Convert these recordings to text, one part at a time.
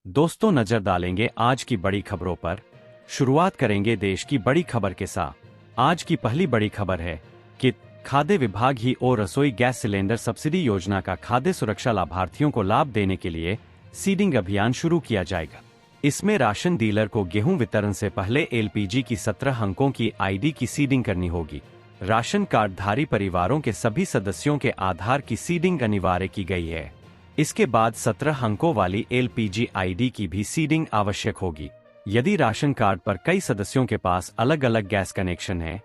दोस्तों, नजर डालेंगे आज की बड़ी खबरों पर। शुरुआत करेंगे देश की बड़ी खबर के साथ। आज की पहली बड़ी खबर है कि खाद्य विभाग ही और रसोई गैस सिलेंडर सब्सिडी योजना का खाद्य सुरक्षा लाभार्थियों को लाभ देने के लिए सीडिंग अभियान शुरू किया जाएगा। इसमें राशन डीलर को गेहूं वितरण से पहले एलपीजी की 17 अंकों की आईडी की सीडिंग करनी होगी। राशन कार्डधारी परिवारों के सभी सदस्यों के आधार की सीडिंग अनिवार्य की गई है। इसके बाद 17 अंकों वाली एलपीजी आईडी की भी सीडिंग आवश्यक होगी। यदि राशन कार्ड पर कई सदस्यों के पास अलग अलग गैस कनेक्शन है,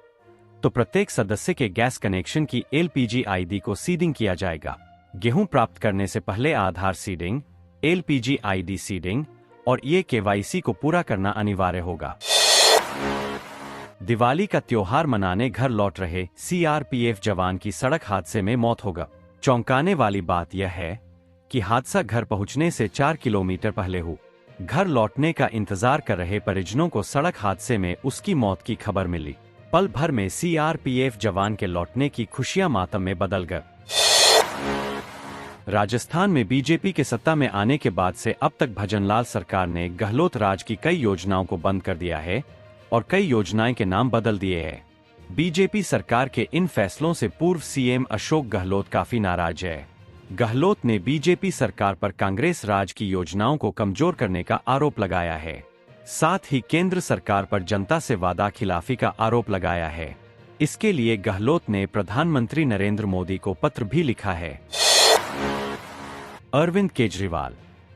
तो प्रत्येक सदस्य के गैस कनेक्शन की एलपीजी आईडी को सीडिंग किया जाएगा। गेहूं प्राप्त करने से पहले आधार सीडिंग, एलपीजी आईडी सीडिंग और ये केवाईसी को पूरा करना अनिवार्य होगा। दिवाली का त्योहार मनाने घर लौट रहे सीआरपीएफ जवान की सड़क हादसे में मौत होगा। चौंकाने वाली बात यह है कि हादसा घर पहुंचने से 4 किलोमीटर पहले हुआ। घर लौटने का इंतजार कर रहे परिजनों को सड़क हादसे में उसकी मौत की खबर मिली। पल भर में सीआरपीएफ जवान के लौटने की खुशियां मातम में बदल गए। राजस्थान में बीजेपी के सत्ता में आने के बाद से अब तक भजनलाल सरकार ने गहलोत राज की कई योजनाओं को बंद कर दिया है और कई योजनाएं के नाम बदल दिए हैं। बीजेपी सरकार के इन फैसलों से पूर्व सीएम अशोक गहलोत काफी नाराज है। गहलोत ने बीजेपी सरकार पर कांग्रेस राज की योजनाओं को कमजोर करने का आरोप लगाया है। साथ ही केंद्र सरकार पर जनता से वादा खिलाफी का आरोप लगाया है। इसके लिए गहलोत ने प्रधानमंत्री नरेंद्र मोदी को पत्र भी लिखा है। अरविंद केजरीवाल।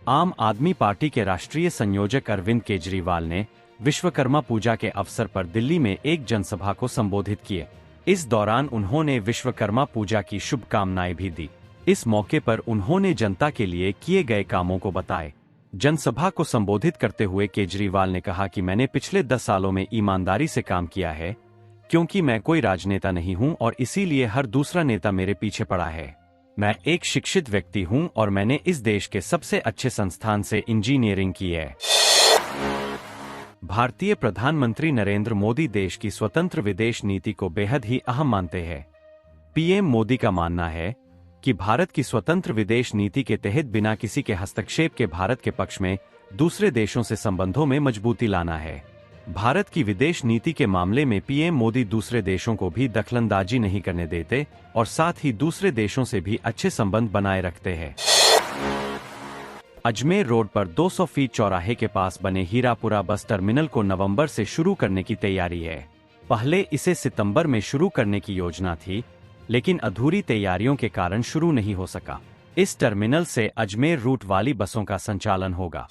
आम आदमी पार्टी के राष्ट्रीय संयोजक अरविंद केजरीवाल ने विश्वकर्मा पूजा के अवसर पर दिल्ली में एक जनसभा को संबोधित किए। इस दौरान उन्होंने विश्वकर्मा पूजा की शुभकामनाएं भी दी। इस मौके पर उन्होंने जनता के लिए किए गए कामों को बताए। जनसभा को संबोधित करते हुए केजरीवाल ने कहा कि मैंने पिछले 10 सालों में ईमानदारी से काम किया है, क्योंकि मैं कोई राजनेता नहीं हूं और इसीलिए हर दूसरा नेता मेरे पीछे पड़ा है। मैं एक शिक्षित व्यक्ति हूं और मैंने इस देश के सबसे अच्छे संस्थान से इंजीनियरिंग की है। भारतीय प्रधानमंत्री नरेंद्र मोदी देश की स्वतंत्र विदेश नीति को बेहद ही अहम मानते हैं। पीएम मोदी का मानना है कि भारत की स्वतंत्र विदेश नीति के तहत बिना किसी के हस्तक्षेप के भारत के पक्ष में दूसरे देशों से संबंधों में मजबूती लाना है। भारत की विदेश नीति के मामले में पीएम मोदी दूसरे देशों को भी दखलंदाजी नहीं करने देते और साथ ही दूसरे देशों से भी अच्छे संबंध बनाए रखते हैं। अजमेर रोड पर 200 फीट चौराहे के पास बने हीरापुरा बस टर्मिनल को नवंबर से शुरू करने की तैयारी है। पहले इसे सितंबर में शुरू करने की योजना थी, लेकिन अधूरी तैयारियों के कारण शुरू नहीं हो सका। इस टर्मिनल से अजमेर रूट वाली बसों का संचालन होगा।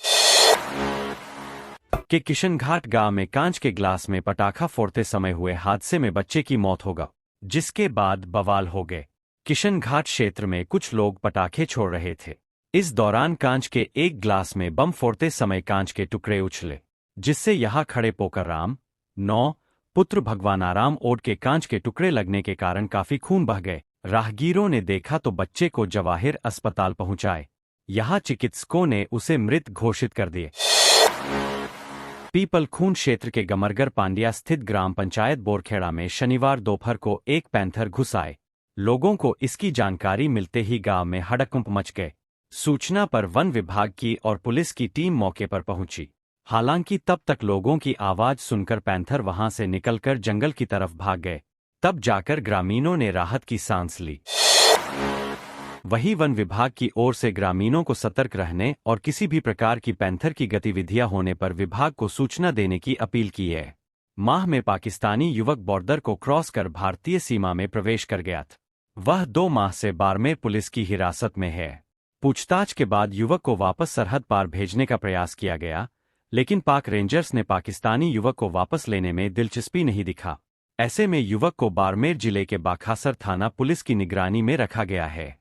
के किशनघाट गांव में कांच के ग्लास में पटाखा फोड़ते समय हुए हादसे में बच्चे की मौत होगा, जिसके बाद बवाल हो गए। किशनघाट क्षेत्र में कुछ लोग पटाखे छोड़ रहे थे। इस दौरान कांच के एक ग्लास में बम फोड़ते समय कांच के टुकड़े उछले, जिससे यहां खड़े पोकरराम 9 पुत्र भगवानाराम ओड के कांच के टुकड़े लगने के कारण काफी खून बह गए। राहगीरों ने देखा तो बच्चे को जवाहिर अस्पताल पहुंचाए। यहां चिकित्सकों ने उसे मृत घोषित कर दिए। पीपल खून क्षेत्र के गमरगर पांड्या स्थित ग्राम पंचायत बोरखेड़ा में शनिवार दोपहर को एक पैंथर घुस आए। लोगों को इसकी जानकारी मिलते ही गांव में हड़कंप मच गए। सूचना पर वन विभाग की और पुलिस की टीम मौके पर पहुंची। हालांकि तब तक लोगों की आवाज सुनकर पैंथर वहां से निकलकर जंगल की तरफ भाग गए। तब जाकर ग्रामीणों ने राहत की सांस ली। वहीं वन विभाग की ओर से ग्रामीणों को सतर्क रहने और किसी भी प्रकार की पैंथर की गतिविधियां होने पर विभाग को सूचना देने की अपील की है। माह में पाकिस्तानी युवक बॉर्डर को क्रॉस कर भारतीय सीमा में प्रवेश कर गया था। वह 2 माह से बाड़मेर पुलिस की हिरासत में है। पूछताछ के बाद युवक को वापस सरहद पार भेजने का प्रयास किया गया, लेकिन पाक रेंजर्स ने पाकिस्तानी युवक को वापस लेने में दिलचस्पी नहीं दिखा। ऐसे में युवक को बाड़मेर जिले के बाखासर थाना पुलिस की निगरानी में रखा गया है।